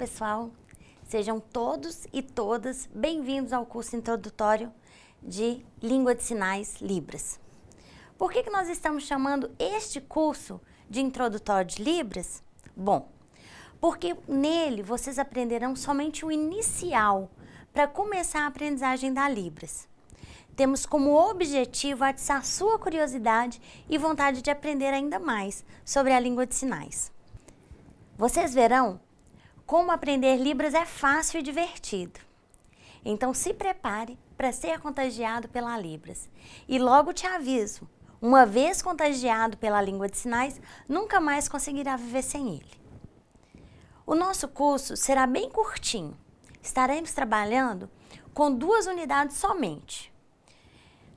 pessoal, sejam todos e todas bem-vindos ao curso introdutório de Língua de Sinais Libras. Por que nós estamos chamando este curso de introdutório de Libras? Bom, porque nele vocês aprenderão somente o inicial para começar a aprendizagem da Libras. Temos como objetivo atiçar sua curiosidade e vontade de aprender ainda mais sobre a língua de sinais. Vocês verão como aprender Libras é fácil e divertido. Então se prepare para ser contagiado pela Libras. E logo te aviso, uma vez contagiado pela língua de sinais, nunca mais conseguirá viver sem ele. O nosso curso será bem curtinho. Estaremos trabalhando com 2 unidades somente.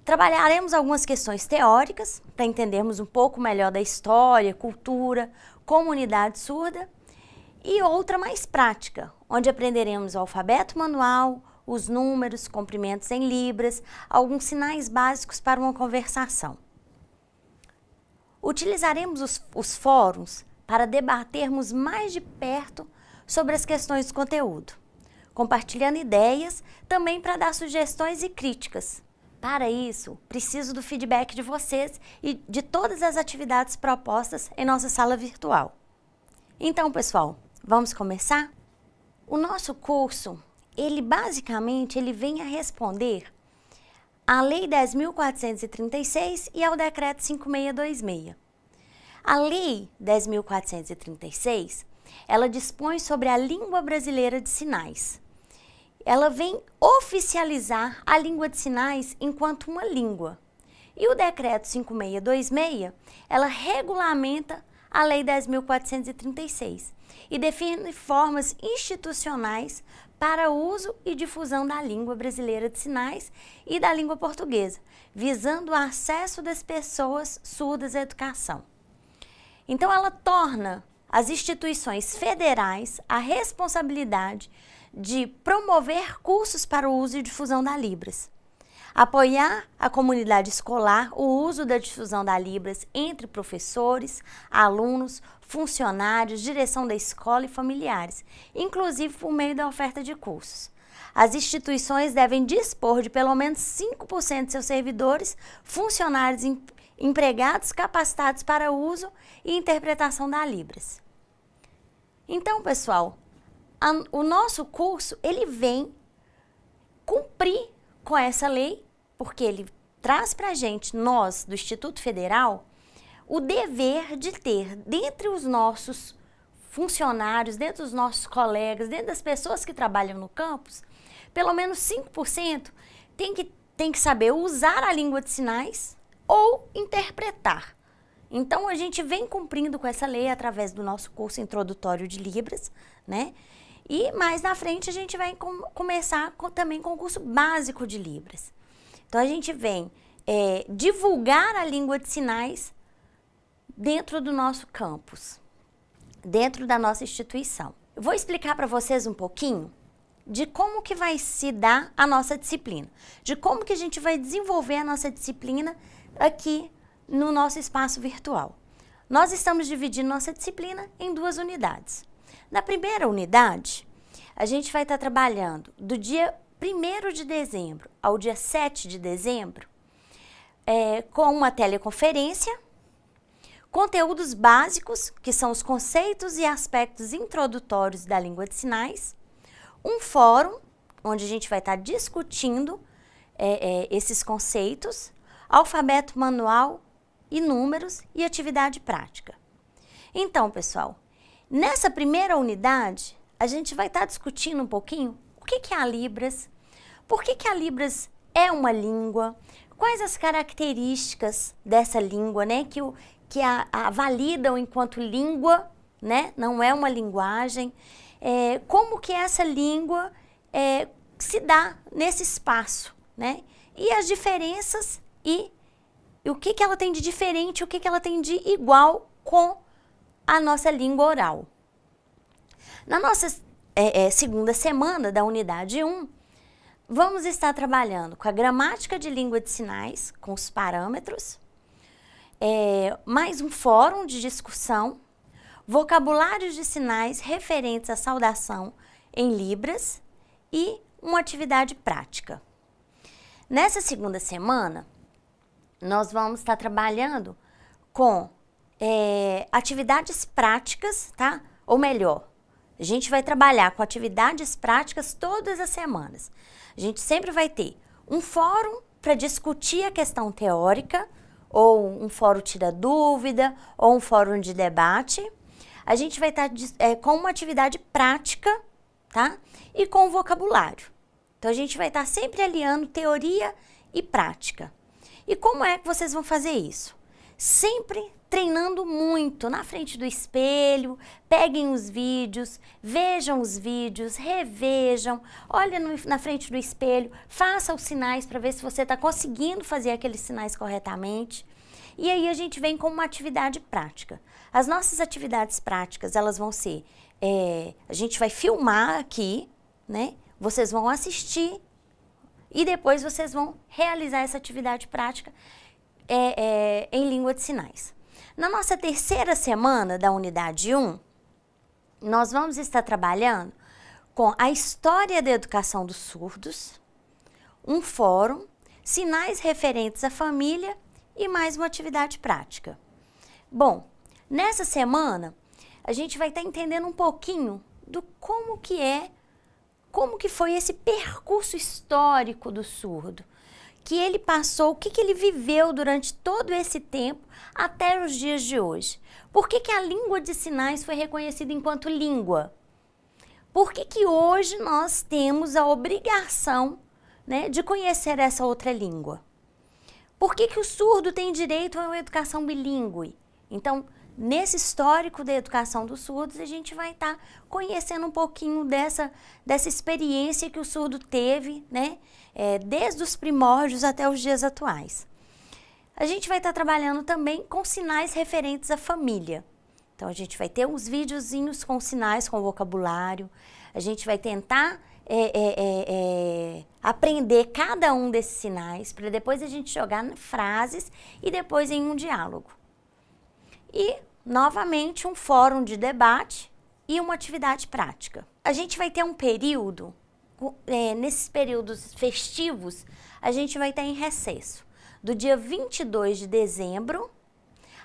Trabalharemos algumas questões teóricas para entendermos um pouco melhor da história, cultura, comunidade surda e outra mais prática, onde aprenderemos o alfabeto manual, os números, comprimentos em libras, alguns sinais básicos para uma conversação. Utilizaremos os fóruns para debatermos mais de perto sobre as questões do conteúdo, compartilhando ideias também para dar sugestões e críticas. Para isso, preciso do feedback de vocês e de todas as atividades propostas em nossa sala virtual. Então, pessoal, vamos começar? O nosso curso, basicamente vem a responder à Lei 10.436 e ao Decreto 5626. A Lei 10.436, ela dispõe sobre a língua brasileira de sinais. Ela vem oficializar a língua de sinais enquanto uma língua. E o Decreto 5626, ela regulamenta a Lei 10.436 e define formas institucionais para uso e difusão da língua brasileira de sinais e da língua portuguesa, visando o acesso das pessoas surdas à educação. Então, ela torna as instituições federais a responsabilidade de promover cursos para o uso e difusão da Libras, apoiar a comunidade escolar o uso da difusão da Libras entre professores, alunos, funcionários, direção da escola e familiares, inclusive por meio da oferta de cursos. As instituições devem dispor de pelo menos 5% de seus servidores, funcionários empregados capacitados para o uso e interpretação da Libras. Então, pessoal, o nosso curso, ele vem cumprir com essa lei, porque ele traz para a gente, nós do Instituto Federal, o dever de ter, dentre os nossos funcionários, dentre os nossos colegas, dentre das pessoas que trabalham no campus, pelo menos 5% tem que saber usar a língua de sinais ou interpretar. Então, a gente vem cumprindo com essa lei através do nosso curso introdutório de Libras, né? E mais na frente a gente vai começar também com o curso básico de Libras. Então, a gente vem divulgar a língua de sinais dentro do nosso campus, dentro da nossa instituição. Eu vou explicar para vocês um pouquinho de como que vai se dar a nossa disciplina, de como que a gente vai desenvolver a nossa disciplina aqui no nosso espaço virtual. Nós estamos dividindo nossa disciplina em 2 unidades. Na primeira unidade, a gente vai estar trabalhando do dia 1º de dezembro ao dia 7 de dezembro com uma teleconferência, conteúdos básicos, que são os conceitos e aspectos introdutórios da língua de sinais, um fórum, onde a gente vai estar discutindo esses conceitos, alfabeto manual e números e atividade prática. Então, pessoal, nessa primeira unidade, a gente vai estar discutindo um pouquinho o que é a Libras, por que a Libras é uma língua, quais as características dessa língua, né, que a validam enquanto língua, né, não é uma linguagem, como que essa língua se dá nesse espaço, né, e as diferenças e o que ela tem de diferente, o que ela tem de igual com a nossa língua oral. Na nossa segunda semana da unidade 1, vamos estar trabalhando com a gramática de língua de sinais, com os parâmetros, mais um fórum de discussão, vocabulários de sinais referentes à saudação em Libras e uma atividade prática. Nessa segunda semana, nós vamos estar trabalhando com atividades práticas, tá? Ou melhor, a gente vai trabalhar com atividades práticas todas as semanas. A gente sempre vai ter um fórum para discutir a questão teórica, ou um fórum tira dúvida, ou um fórum de debate. A gente vai estar com uma atividade prática, tá? E com vocabulário. Então, a gente vai estar sempre aliando teoria e prática. E como é que vocês vão fazer isso? Sempre treinando muito na frente do espelho, peguem os vídeos, vejam os vídeos, revejam, olhem na frente do espelho, façam os sinais para ver se você está conseguindo fazer aqueles sinais corretamente. E aí a gente vem com uma atividade prática. As nossas atividades práticas, elas vão ser, a gente vai filmar aqui, né? Vocês vão assistir e depois vocês vão realizar essa atividade prática em língua de sinais. Na nossa terceira semana da unidade 1, nós vamos estar trabalhando com a história da educação dos surdos, um fórum, sinais referentes à família e mais uma atividade prática. Bom, nessa semana, a gente vai estar entendendo um pouquinho do como que foi esse percurso histórico do surdo, que ele passou, o que ele viveu durante todo esse tempo até os dias de hoje. Por que a língua de sinais foi reconhecida enquanto língua? Por que hoje nós temos a obrigação, né, de conhecer essa outra língua? Por que o surdo tem direito a uma educação bilíngue? Então, nesse histórico da educação dos surdos, a gente vai estar conhecendo um pouquinho dessa experiência que o surdo teve, né? Desde os primórdios até os dias atuais. A gente vai estar trabalhando também com sinais referentes à família. Então, a gente vai ter uns videozinhos com sinais, com vocabulário. A gente vai tentar aprender cada um desses sinais, para depois a gente jogar em frases e depois em um diálogo. E, novamente, um fórum de debate e uma atividade prática. A gente vai ter um período, nesses períodos festivos, a gente vai estar em recesso, do dia 22 de dezembro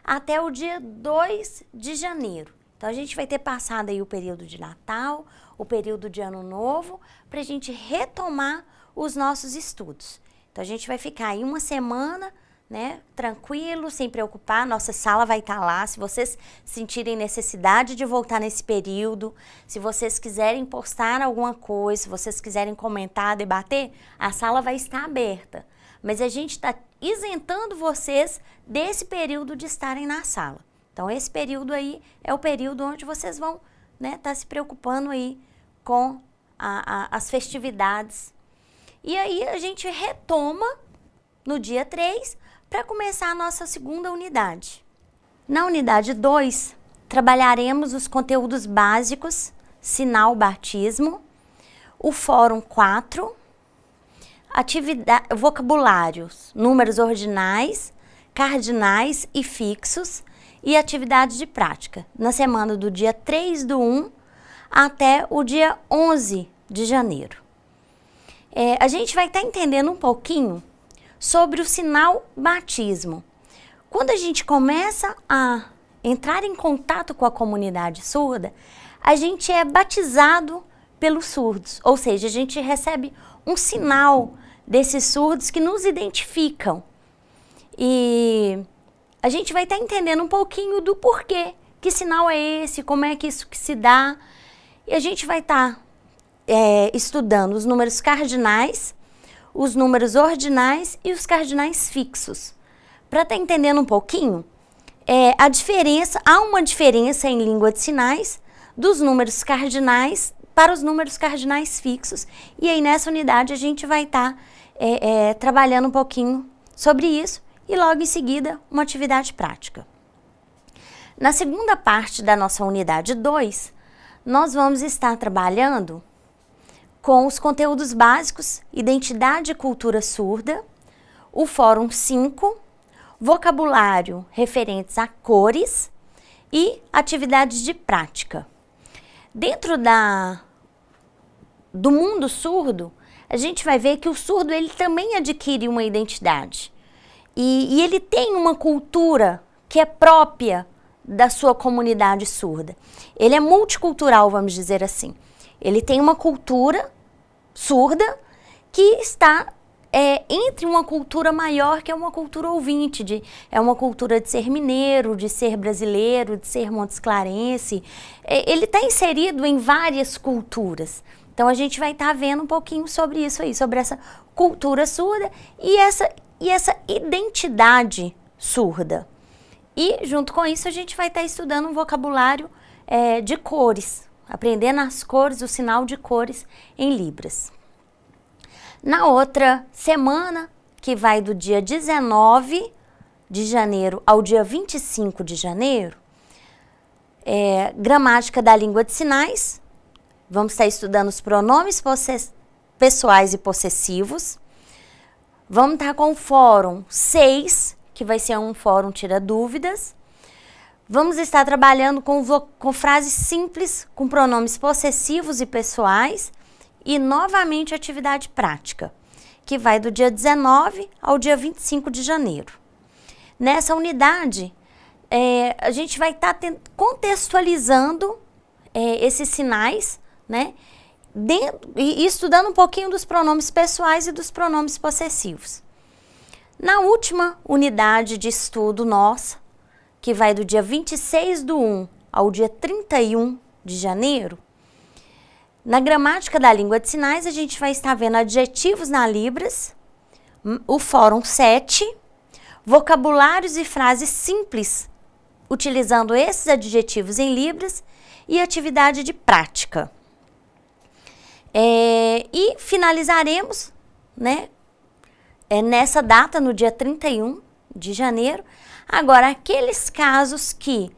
até o dia 2 de janeiro. Então, a gente vai ter passado aí o período de Natal, o período de Ano Novo, para a gente retomar os nossos estudos. Então, a gente vai ficar aí uma semana, né, tranquilo, sem preocupar, nossa sala vai estar lá. Se vocês sentirem necessidade de voltar nesse período, se vocês quiserem postar alguma coisa, se vocês quiserem comentar, debater, a sala vai estar aberta. Mas a gente está isentando vocês desse período de estarem na sala. Então, esse período aí é o período onde vocês vão, né, estar se preocupando aí com as festividades. E aí a gente retoma no dia 3 para começar a nossa segunda unidade. Na unidade 2, trabalharemos os conteúdos básicos, sinal, batismo, o fórum 4, vocabulários, números ordinais, cardinais e fixos e atividades de prática, na semana do dia 3/1 até o dia 11 de janeiro. A gente vai estar entendendo um pouquinho sobre o sinal batismo. Quando a gente começa a entrar em contato com a comunidade surda, a gente é batizado pelos surdos, ou seja, a gente recebe um sinal desses surdos que nos identificam. E a gente vai estar entendendo um pouquinho do porquê, que sinal é esse, como é que isso que se dá. E a gente vai estar estudando os números cardinais, os números ordinais e os cardinais fixos. Para estar entendendo um pouquinho, há uma diferença em língua de sinais dos números cardinais para os números cardinais fixos. E aí nessa unidade a gente vai estar trabalhando um pouquinho sobre isso e logo em seguida uma atividade prática. Na segunda parte da nossa unidade 2, nós vamos estar trabalhando com os conteúdos básicos, identidade e cultura surda, o fórum 5, vocabulário referentes a cores e atividades de prática. Dentro do mundo surdo, a gente vai ver que o surdo ele também adquire uma identidade. E ele tem uma cultura que é própria da sua comunidade surda. Ele é multicultural, vamos dizer assim. Ele tem uma cultura surda que está entre uma cultura maior, que é uma cultura ouvinte, é uma cultura de ser mineiro, de ser brasileiro, de ser montesclarense. Ele está inserido em várias culturas. Então a gente vai estar vendo um pouquinho sobre isso aí, sobre essa cultura surda e essa identidade surda. E junto com isso a gente vai estar estudando um vocabulário de cores, aprendendo as cores, o sinal de cores em Libras. Na outra semana, que vai do dia 19 de janeiro ao dia 25 de janeiro, gramática da língua de sinais. Vamos estar estudando os pronomes pessoais e possessivos. Vamos estar com o fórum 6, que vai ser um fórum tira dúvidas. Vamos estar trabalhando com frases simples, com pronomes possessivos e pessoais. E novamente atividade prática, que vai do dia 19 ao dia 25 de janeiro. Nessa unidade, a gente vai estar contextualizando esses sinais, né? E estudando um pouquinho dos pronomes pessoais e dos pronomes possessivos. Na última unidade de estudo nossa, que vai do dia 26/1 ao dia 31 de janeiro, na gramática da língua de sinais, a gente vai estar vendo adjetivos na Libras, o fórum 7, vocabulários e frases simples, utilizando esses adjetivos em Libras, e atividade de prática. E finalizaremos, né, nessa data, no dia 31 de janeiro. Agora, aqueles casos que,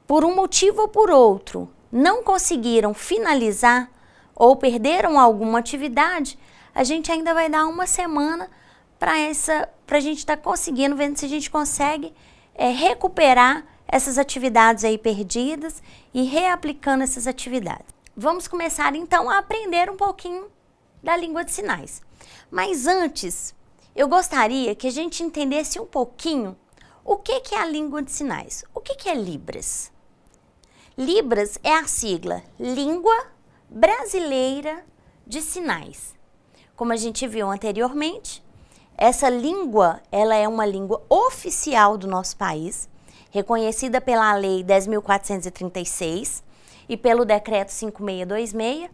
por um motivo ou por outro, não conseguiram finalizar ou perderam alguma atividade, a gente ainda vai dar uma semana para a gente estar conseguindo, vendo se a gente consegue recuperar essas atividades aí perdidas e reaplicando essas atividades. Vamos começar então a aprender um pouquinho da língua de sinais. Mas antes, eu gostaria que a gente entendesse um pouquinho o que é a língua de sinais. O que é Libras? Libras é a sigla Língua Brasileira de Sinais. Como a gente viu anteriormente, essa língua, ela é uma língua oficial do nosso país, reconhecida pela Lei 10.436 e pelo Decreto 5626,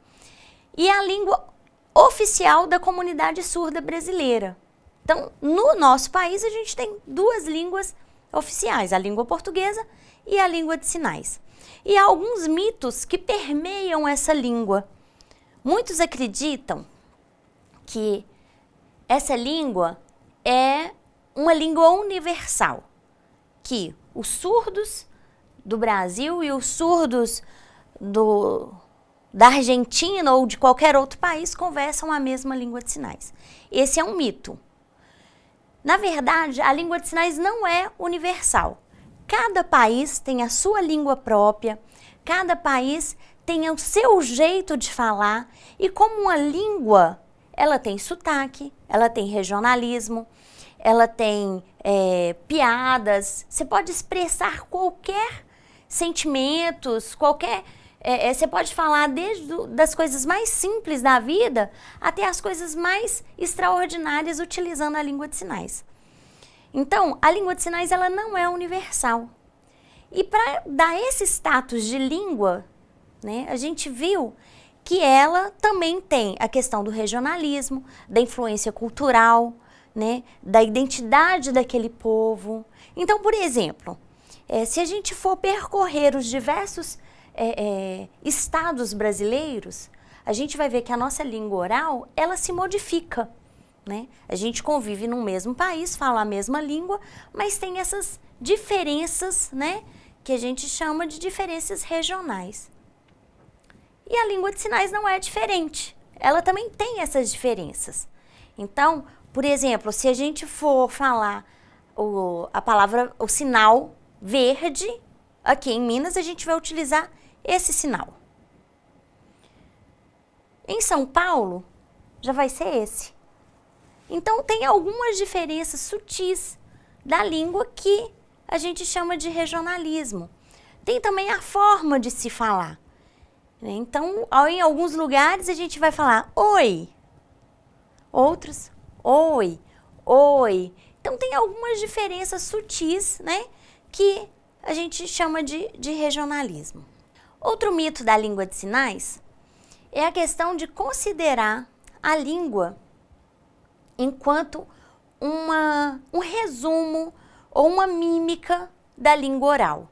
e é a língua oficial da comunidade surda brasileira. Então, no nosso país, a gente tem duas línguas oficiais, a língua portuguesa e a língua de sinais. E há alguns mitos que permeiam essa língua. Muitos acreditam que essa língua é uma língua universal, que os surdos do Brasil e os surdos da Argentina ou de qualquer outro país conversam a mesma língua de sinais. Esse é um mito. Na verdade, a língua de sinais não é universal. Cada país tem a sua língua própria, cada país tem o seu jeito de falar, e como uma língua, ela tem sotaque, ela tem regionalismo, ela tem piadas, você pode expressar qualquer sentimentos, você pode falar desde das coisas mais simples da vida até as coisas mais extraordinárias utilizando a língua de sinais. Então, a língua de sinais ela não é universal. E para dar esse status de língua, né, a gente viu que ela também tem a questão do regionalismo, da influência cultural, né, da identidade daquele povo. Então, por exemplo, se a gente for percorrer os diversos estados brasileiros, a gente vai ver que a nossa língua oral, ela se modifica, né? A gente convive no mesmo país, fala a mesma língua, mas tem essas diferenças, né, que a gente chama de diferenças regionais. E a língua de sinais não é diferente, ela também tem essas diferenças. Então, por exemplo, se a gente for falar o sinal verde, Aqui em Minas a gente vai utilizar esse sinal. Em São Paulo já vai ser esse. Então tem algumas diferenças sutis da língua que a gente chama de regionalismo. Tem também a forma de se falar. Então, em alguns lugares a gente vai falar oi, outros oi, oi. Então tem algumas diferenças sutis, né, que a gente chama de regionalismo. Outro mito da língua de sinais é a questão de considerar a língua enquanto um resumo ou uma mímica da língua oral.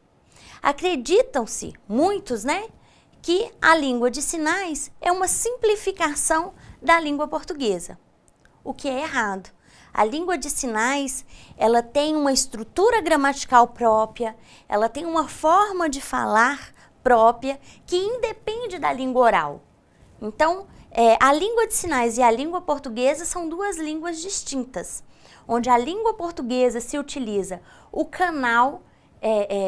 Acreditam-se, muitos, né, que a língua de sinais é uma simplificação da língua portuguesa, o que é errado. A língua de sinais, ela tem uma estrutura gramatical própria, ela tem uma forma de falar própria que independe da língua oral. Então, a língua de sinais e a língua portuguesa são duas línguas distintas, onde a língua portuguesa se utiliza o canal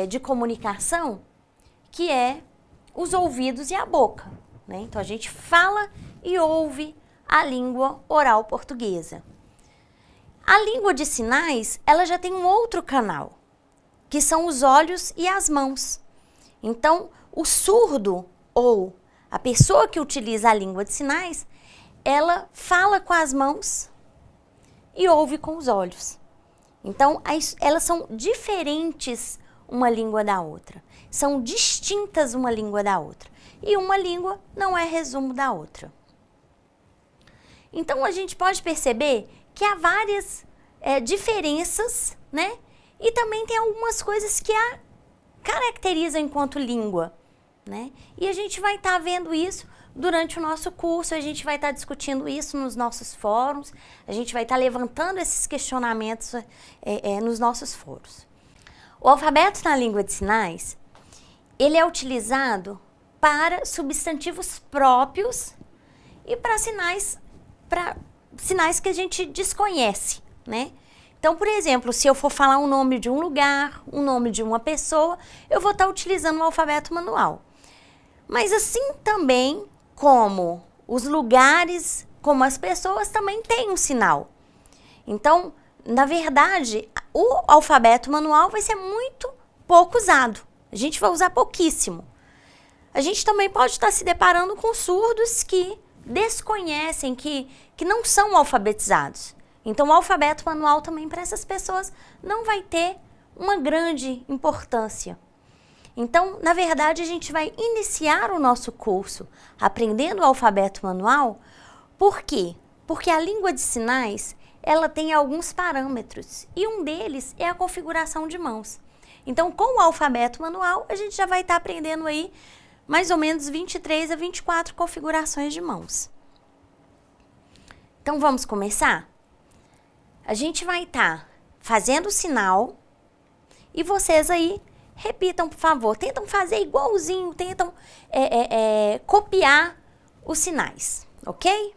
de comunicação, que é os ouvidos e a boca, né? Então, a gente fala e ouve a língua oral portuguesa. A língua de sinais, ela já tem um outro canal, que são os olhos e as mãos. Então, o surdo ou a pessoa que utiliza a língua de sinais, ela fala com as mãos e ouve com os olhos. Então, elas são diferentes uma língua da outra. São distintas uma língua da outra. E uma língua não é resumo da outra. Então, a gente pode perceber que há várias diferenças, né? E também tem algumas coisas que a caracterizam enquanto língua, né? E a gente vai estar vendo isso durante o nosso curso, a gente vai estar discutindo isso nos nossos fóruns, a gente vai estar levantando esses questionamentos nos nossos fóruns. O alfabeto na língua de sinais, ele é utilizado para substantivos próprios e para sinais que a gente desconhece, né? Então, por exemplo, se eu for falar um nome de um lugar, um nome de uma pessoa, eu vou estar utilizando o alfabeto manual. Mas assim também como os lugares, como as pessoas, também têm um sinal. Então, na verdade, o alfabeto manual vai ser muito pouco usado. A gente vai usar pouquíssimo. A gente também pode estar se deparando com surdos que desconhecem, que não são alfabetizados. Então, o alfabeto manual também para essas pessoas não vai ter uma grande importância. Então, na verdade, a gente vai iniciar o nosso curso aprendendo o alfabeto manual. Por quê? Porque a língua de sinais, ela tem alguns parâmetros e um deles é a configuração de mãos. Então, com o alfabeto manual, a gente já vai estar aprendendo aí mais ou menos 23 a 24 configurações de mãos. Então, vamos começar? A gente vai estar fazendo o sinal e vocês aí repitam, por favor. Tentam fazer igualzinho, tentam copiar os sinais, ok?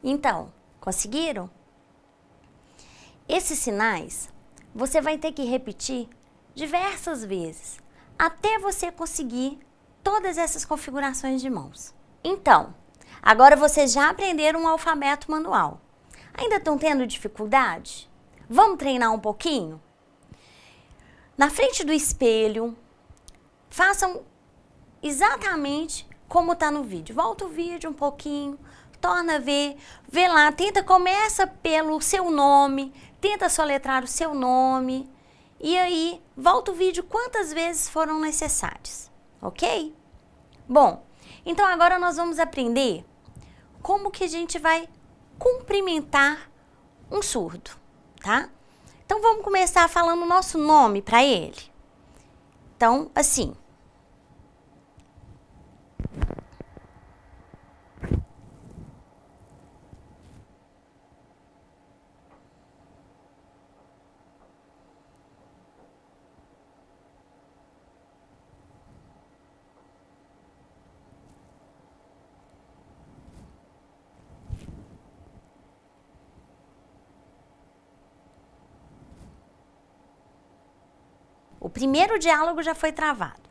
Então, conseguiram? Esses sinais você vai ter que repetir diversas vezes até você conseguir todas essas configurações de mãos. Então, agora vocês já aprenderam um alfabeto manual. Ainda estão tendo dificuldade? Vamos treinar um pouquinho? Na frente do espelho, façam exatamente como está no vídeo. Volta o vídeo um pouquinho, torna a ver, vê lá, começa pelo seu nome, tenta soletrar o seu nome e aí volta o vídeo quantas vezes foram necessárias, ok? Bom, então agora nós vamos aprender como que a gente vai cumprimentar um surdo, tá? Então vamos começar falando o nosso nome para ele. Então, assim. O primeiro diálogo já foi travado.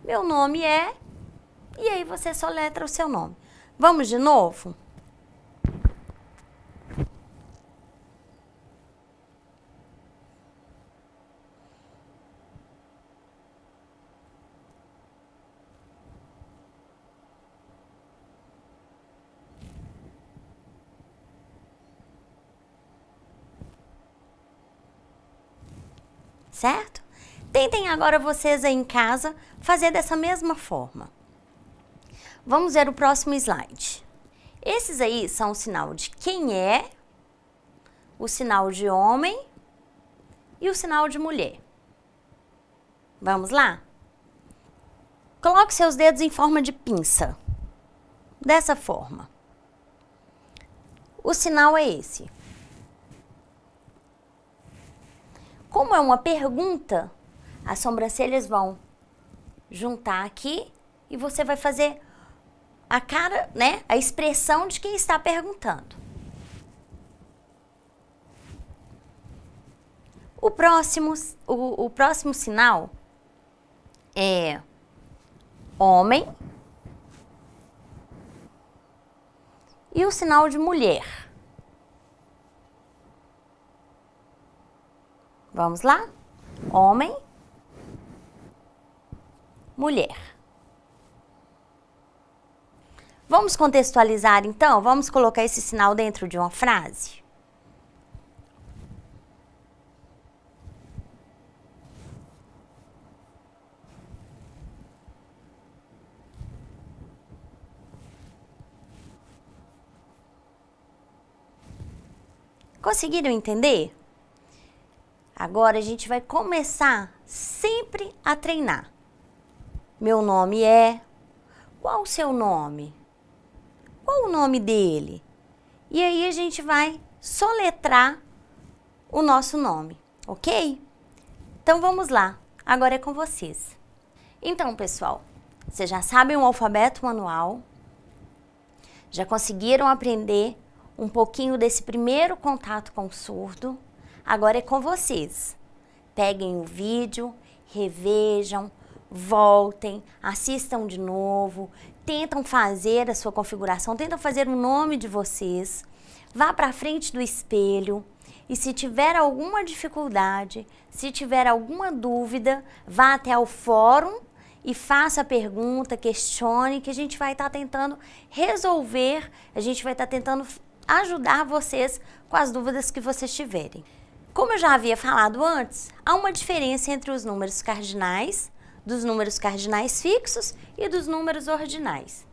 Meu nome é... E aí você soletra o seu nome. Vamos de novo? Certo? Tentem agora vocês aí em casa fazer dessa mesma forma. Vamos ver o próximo slide. Esses aí são o sinal de quem é, o sinal de homem e o sinal de mulher. Vamos lá? Coloque seus dedos em forma de pinça. Dessa forma. O sinal é esse. Como é uma pergunta, as sobrancelhas vão juntar aqui e você vai fazer a cara, né, a expressão de quem está perguntando. O próximo sinal é homem e o sinal de mulher. Vamos lá? Homem, mulher. Vamos contextualizar então? Vamos colocar esse sinal dentro de uma frase? Conseguiram entender? Agora a gente vai começar sempre a treinar. Meu nome é... Qual o seu nome? Qual o nome dele? E aí a gente vai soletrar o nosso nome, ok? Então vamos lá, agora é com vocês. Então, pessoal, vocês já sabem o alfabeto manual, já conseguiram aprender um pouquinho desse primeiro contato com o surdo, agora é com vocês. Peguem o vídeo, revejam, voltem, assistam de novo, tentam fazer a sua configuração, tentam fazer o nome de vocês, vá para frente do espelho e se tiver alguma dificuldade, se tiver alguma dúvida, vá até o fórum e faça a pergunta, questione, que a gente vai estar tentando resolver, a gente vai estar tentando ajudar vocês com as dúvidas que vocês tiverem. Como eu já havia falado antes, há uma diferença entre os números cardinais, dos números cardinais fixos e dos números ordinais.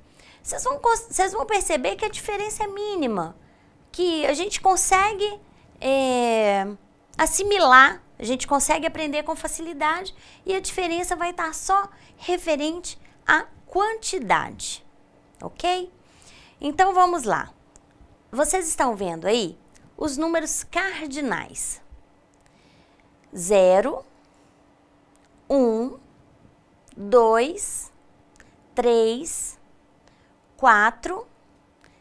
Vocês vão perceber que a diferença é mínima, que a gente consegue assimilar, a gente consegue aprender com facilidade e a diferença vai estar só referente à quantidade, ok? Então vamos lá. Vocês estão vendo aí os números cardinais. 0, 1, 2, 3, 4,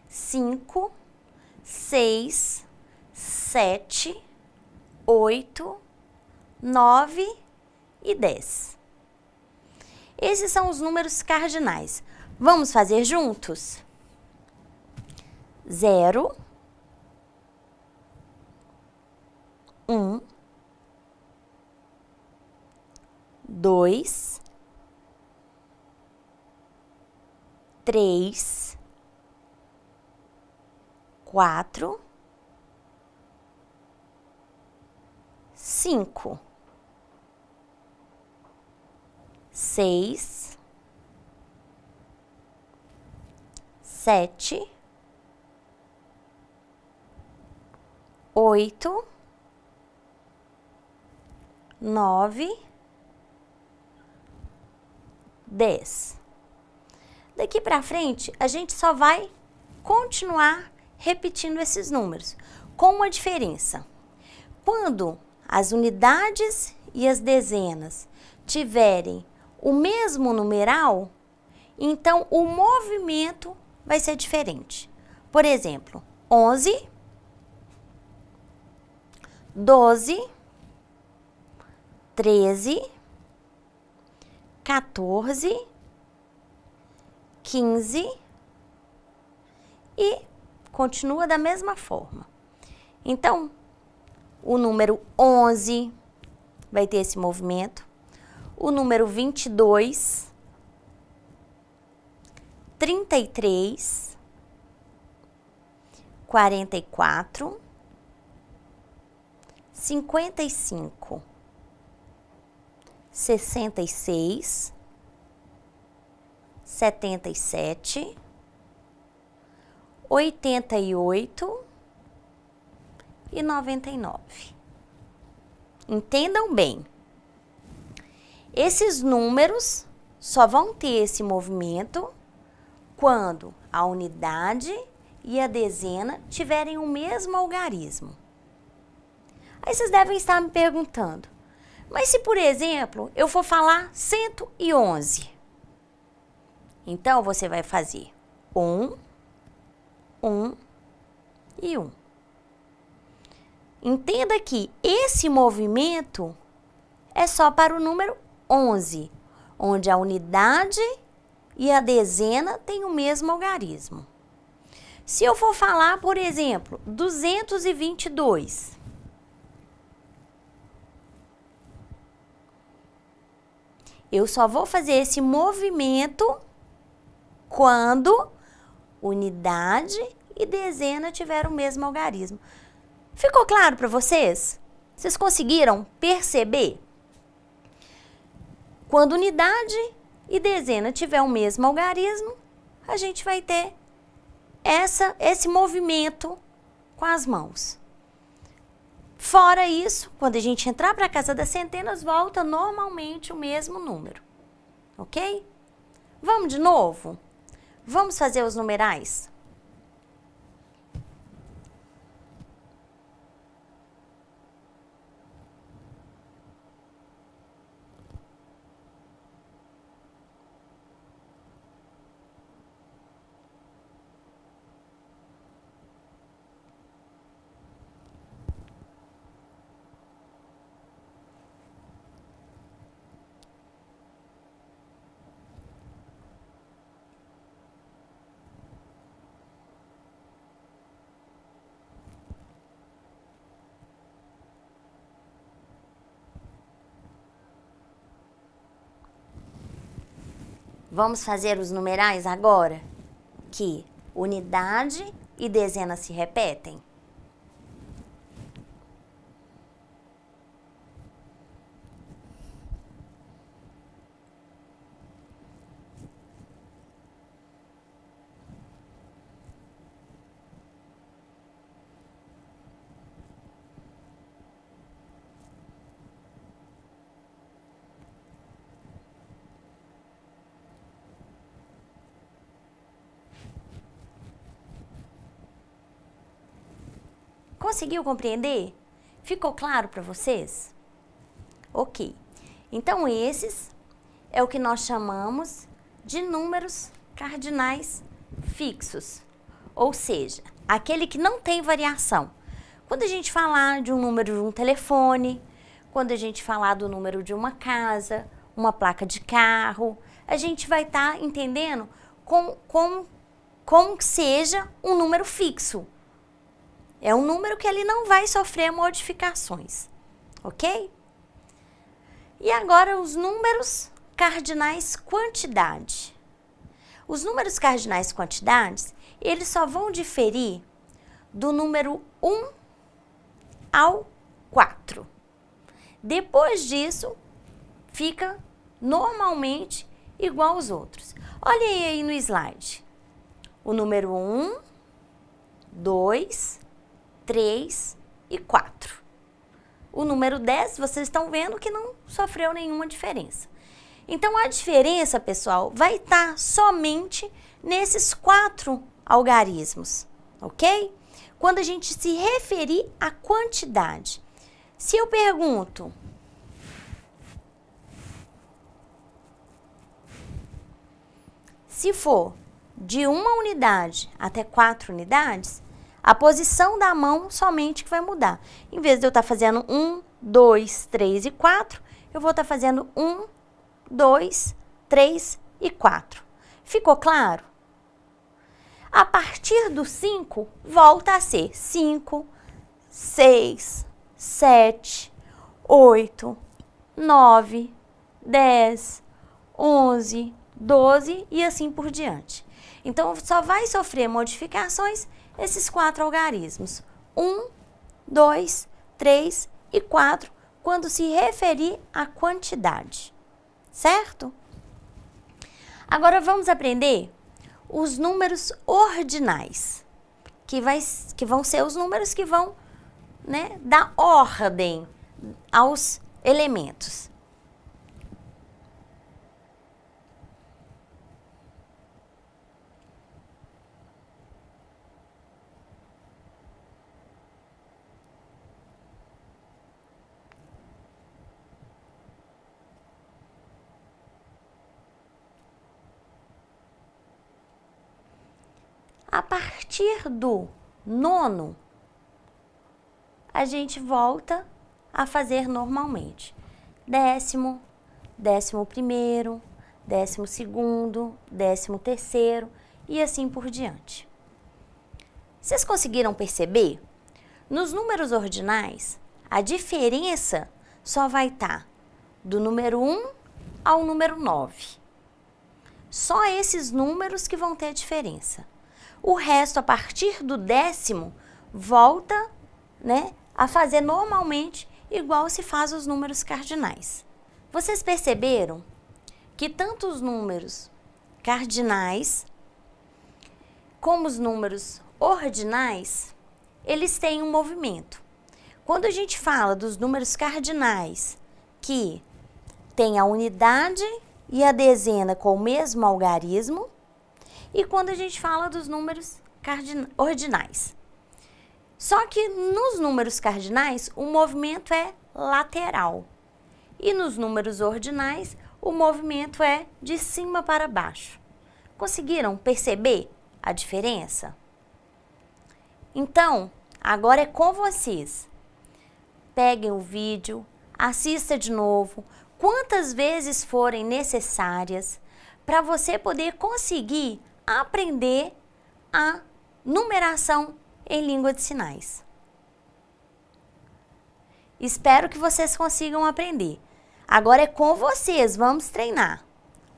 5, 6, 7, 8, 9 e 10. Esses são os números cardinais. Vamos fazer juntos? 0, 1, 2, 3, 4, 5, 6, 7, 8, 9, 10. Daqui para frente, a gente só vai continuar repetindo esses números, com uma diferença. Quando as unidades e as dezenas tiverem o mesmo numeral, então o movimento vai ser diferente. Por exemplo, 11, 12, 13, 14, 15 e continua da mesma forma. Então, o número 11 vai ter esse movimento, o número 22, 33, 44, 55, 66, 77, 88 e 99. Entendam bem. Esses números só vão ter esse movimento quando a unidade e a dezena tiverem o mesmo algarismo. Aí vocês devem estar me perguntando, mas se, por exemplo, eu for falar 111, então você vai fazer 1, 1 e 1. Entenda que esse movimento é só para o número 11, onde a unidade e a dezena têm o mesmo algarismo. Se eu for falar, por exemplo, 222, eu só vou fazer esse movimento quando unidade e dezena tiveram o mesmo algarismo. Ficou claro para vocês? Vocês conseguiram perceber? Quando unidade e dezena tiver o mesmo algarismo, a gente vai ter esse movimento com as mãos. Fora isso, quando a gente entrar para a casa das centenas, volta normalmente o mesmo número. Ok? Vamos de novo? Vamos fazer os numerais? Vamos fazer os numerais agora? Que unidade e dezena se repetem? Conseguiu compreender? Ficou claro para vocês? Ok. Então, esses é o que nós chamamos de números cardinais fixos. Ou seja, aquele que não tem variação. Quando a gente falar de um número de um telefone, quando a gente falar do número de uma casa, uma placa de carro, a gente vai estar entendendo como que seja um número fixo. É um número que ele não vai sofrer modificações, ok? E agora os números cardinais quantidade. Os números cardinais quantidades, eles só vão diferir do número 1 ao 4. Depois disso, fica normalmente igual aos outros. Olha aí no slide. O número 1, 2, 3 e 4. O número 10, vocês estão vendo que não sofreu nenhuma diferença. Então, a diferença, pessoal, vai estar somente nesses 4 algarismos, ok? Quando a gente se referir à quantidade. Se eu pergunto, se for de 1 unidade até 4 unidades, a posição da mão somente que vai mudar. Em vez de eu estar fazendo 1, 2, 3 e 4, eu vou estar fazendo 1, 2, 3 e 4. Ficou claro? A partir do 5, volta a ser 5, 6, 7, 8, 9, 10, 11, 12 e assim por diante. Então, só vai sofrer modificações esses 4 algarismos. 1, 2, 3 e 4, quando se referir à quantidade. Certo? Agora vamos aprender os números ordinais, que vão ser os números que vão, né, dar ordem aos elementos. A partir do 9º, a gente volta a fazer normalmente. 10º, 11º, 12º, 13º e assim por diante. Vocês conseguiram perceber? Nos números ordinais, a diferença só vai estar do número 1 ao número 9. Só esses números que vão ter diferença. O resto, a partir do 10º, volta, né, a fazer normalmente igual se faz os números cardinais. Vocês perceberam que tanto os números cardinais como os números ordinais, eles têm um movimento. Quando a gente fala dos números cardinais, que tem a unidade e a dezena com o mesmo algarismo, e quando a gente fala dos números ordinais. Só que nos números cardinais, o movimento é lateral. E nos números ordinais, o movimento é de cima para baixo. Conseguiram perceber a diferença? Então, agora é com vocês. Peguem o vídeo, assista de novo, quantas vezes forem necessárias, para você poder conseguir aprender a numeração em língua de sinais. Espero que vocês consigam aprender. Agora é com vocês, vamos treinar.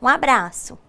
Um abraço!